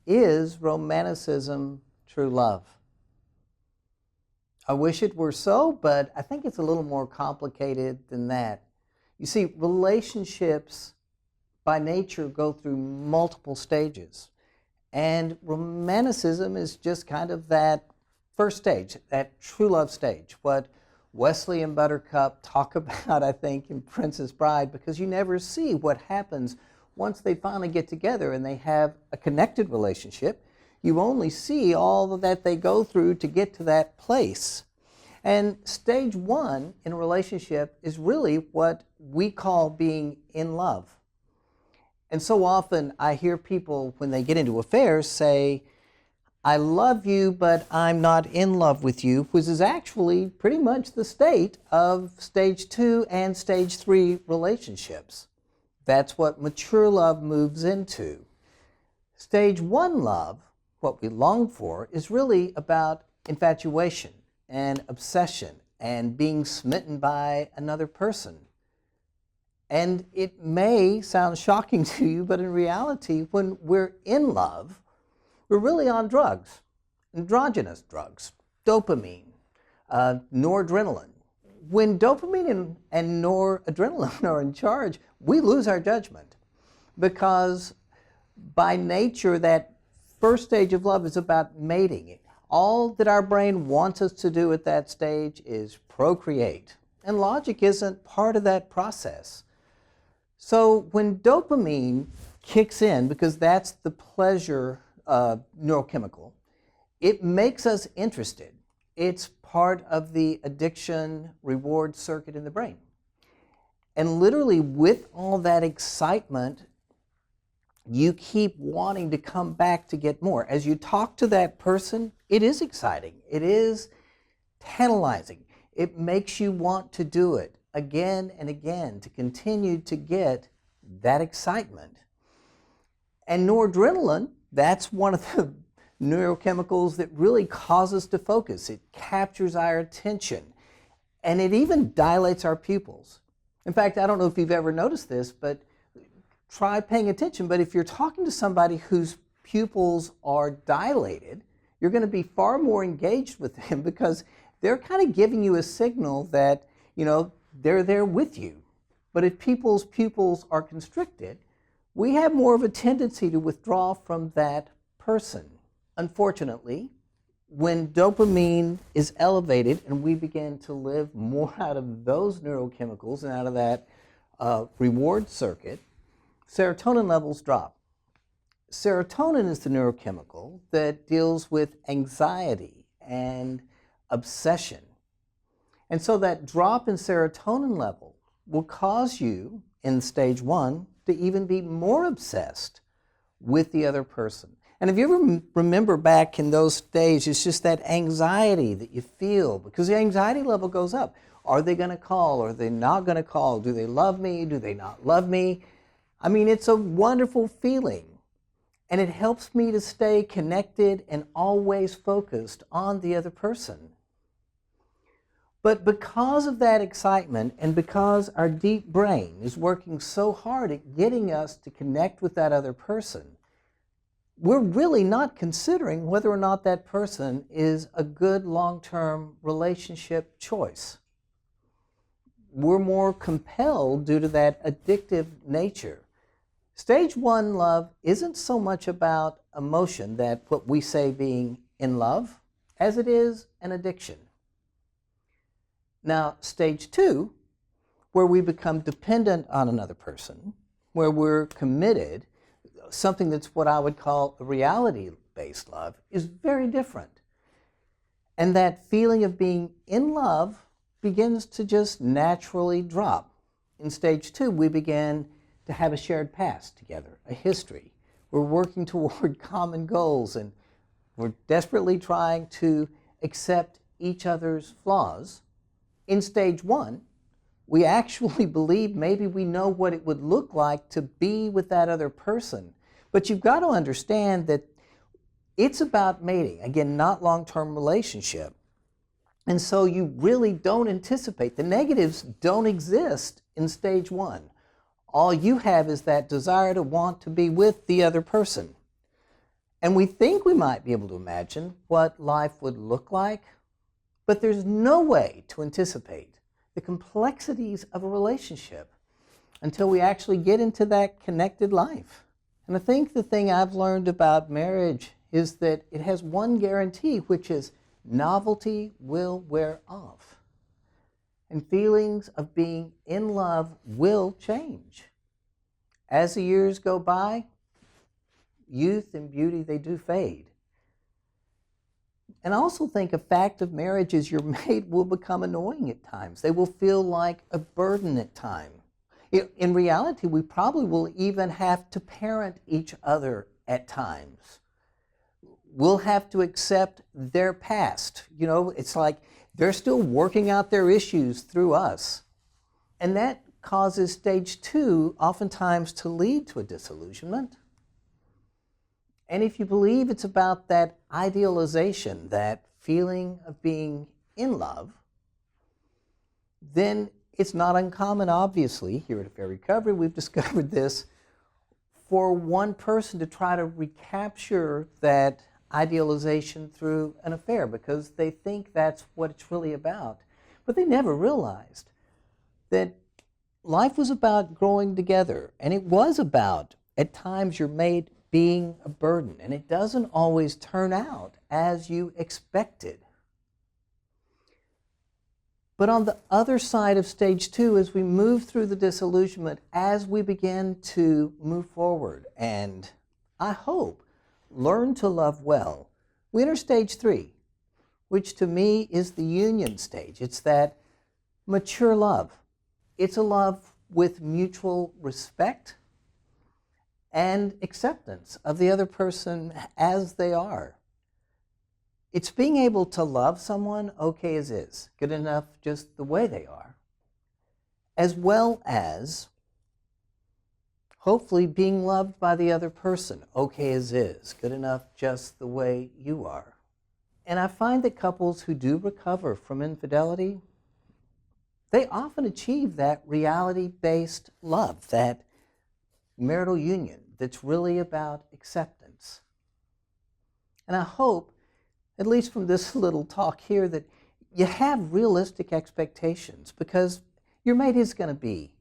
Is Romanticism true love? I wish it were so, but I think it's a little more complicated than that. You see, relationships by nature go through multiple stages. And romanticism is just kind of that first stage, that true love stage, what Wesley and Buttercup talk about, I think, in Princess Bride, because you never see what happens once they finally get together and they have a connected relationship. You only see all that they go through to get to that place. And stage one in a relationship is really what we call being in love. And so often I hear people, when they get into affairs, say, I love you, but I'm not in love with you, which is actually pretty much the state of stage 2 and stage 3 relationships. That's what mature love moves into. Stage 1 love, what we long for, is really about infatuation and obsession and being smitten by another person. And it may sound shocking to you, but in reality, when we're in love, we're really on drugs, androgynous drugs, dopamine, noradrenaline. When dopamine and noradrenaline are in charge, we lose our judgment, because by nature that first stage of love is about mating. All that our brain wants us to do at that stage is procreate, and logic isn't part of that process. So when dopamine kicks in, because that's the pleasure neurochemical, it makes us interested. It's part of the addiction reward circuit in the brain. And literally with all that excitement, you keep wanting to come back to get more. As you talk to that person, it is exciting. It is tantalizing. It makes you want to do it again and again to continue to get that excitement. And noradrenaline, that's one of the neurochemicals that really causes us to focus. It captures our attention, and it even dilates our pupils. In fact, I don't know if you've ever noticed this, but try paying attention. But if you're talking to somebody whose pupils are dilated, you're going to be far more engaged with them, because they're kind of giving you a signal that, you know, they're there with you. But if people's pupils are constricted, we have more of a tendency to withdraw from that person. Unfortunately, when dopamine is elevated and we begin to live more out of those neurochemicals and out of that reward circuit, serotonin levels drop. Serotonin is the neurochemical that deals with anxiety and obsession. And so that drop in serotonin level will cause you, in stage 1, to even be more obsessed with the other person. And if you ever remember back in those days, it's just that anxiety that you feel, because the anxiety level goes up. Are they going to call? Are they not going to call? Do they love me? Do they not love me? I mean, it's a wonderful feeling. And it helps me to stay connected and always focused on the other person. But because of that excitement, and because our deep brain is working so hard at getting us to connect with that other person, we're really not considering whether or not that person is a good long-term relationship choice. We're more compelled due to that addictive nature. Stage 1 love isn't so much about emotion, that what we say being in love, as it is an addiction. Now, stage 2, where we become dependent on another person, where we're committed, something that's what I would call a reality-based love, is very different. And that feeling of being in love begins to just naturally drop. In stage 2, we begin to have a shared past together, a history. We're working toward common goals, and we're desperately trying to accept each other's flaws. In stage 1, we actually believe maybe we know what it would look like to be with that other person. But you've got to understand that it's about mating, again, not long-term relationship. And so you really don't anticipate. The negatives don't exist in stage 1. All you have is that desire to want to be with the other person. And we think we might be able to imagine what life would look like, but there's no way to anticipate the complexities of a relationship until we actually get into that connected life. And I think the thing I've learned about marriage is that it has one guarantee, which is novelty will wear off. And feelings of being in love will change. As the years go by, youth and beauty, they do fade. And I also think a fact of marriage is your mate will become annoying at times. They will feel like a burden at times. In reality, we probably will even have to parent each other at times. We'll have to accept their past. You know, it's like they're still working out their issues through us. And that causes stage 2 oftentimes to lead to a disillusionment. And if you believe it's about that idealization, that feeling of being in love, then it's not uncommon, obviously, here at Affair Recovery, we've discovered this, for one person to try to recapture that idealization through an affair because they think that's what it's really about. But they never realized that life was about growing together, and it was about, at times, your mate being a burden, and it doesn't always turn out as you expected. But on the other side of stage 2, as we move through the disillusionment, as we begin to move forward, and I hope learn to love well, we enter stage 3, which to me is the union stage. It's that mature love. It's a love with mutual respect and acceptance of the other person as they are. It's being able to love someone okay as is, good enough just the way they are, as well as hopefully being loved by the other person okay as is, good enough just the way you are. And I find that couples who do recover from infidelity, they often achieve that reality-based love, that marital union that's really about acceptance. And I hope, at least from this little talk here, that you have realistic expectations, because your mate is going to be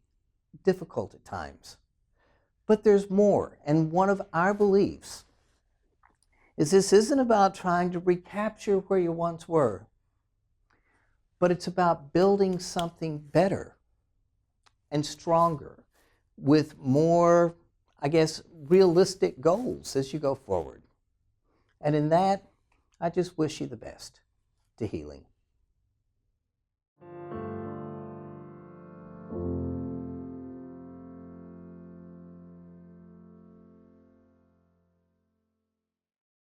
difficult at times. But there's more, and one of our beliefs is this isn't about trying to recapture where you once were, but it's about building something better and stronger with more, I guess, realistic goals as you go forward. And in that, I just wish you the best to healing.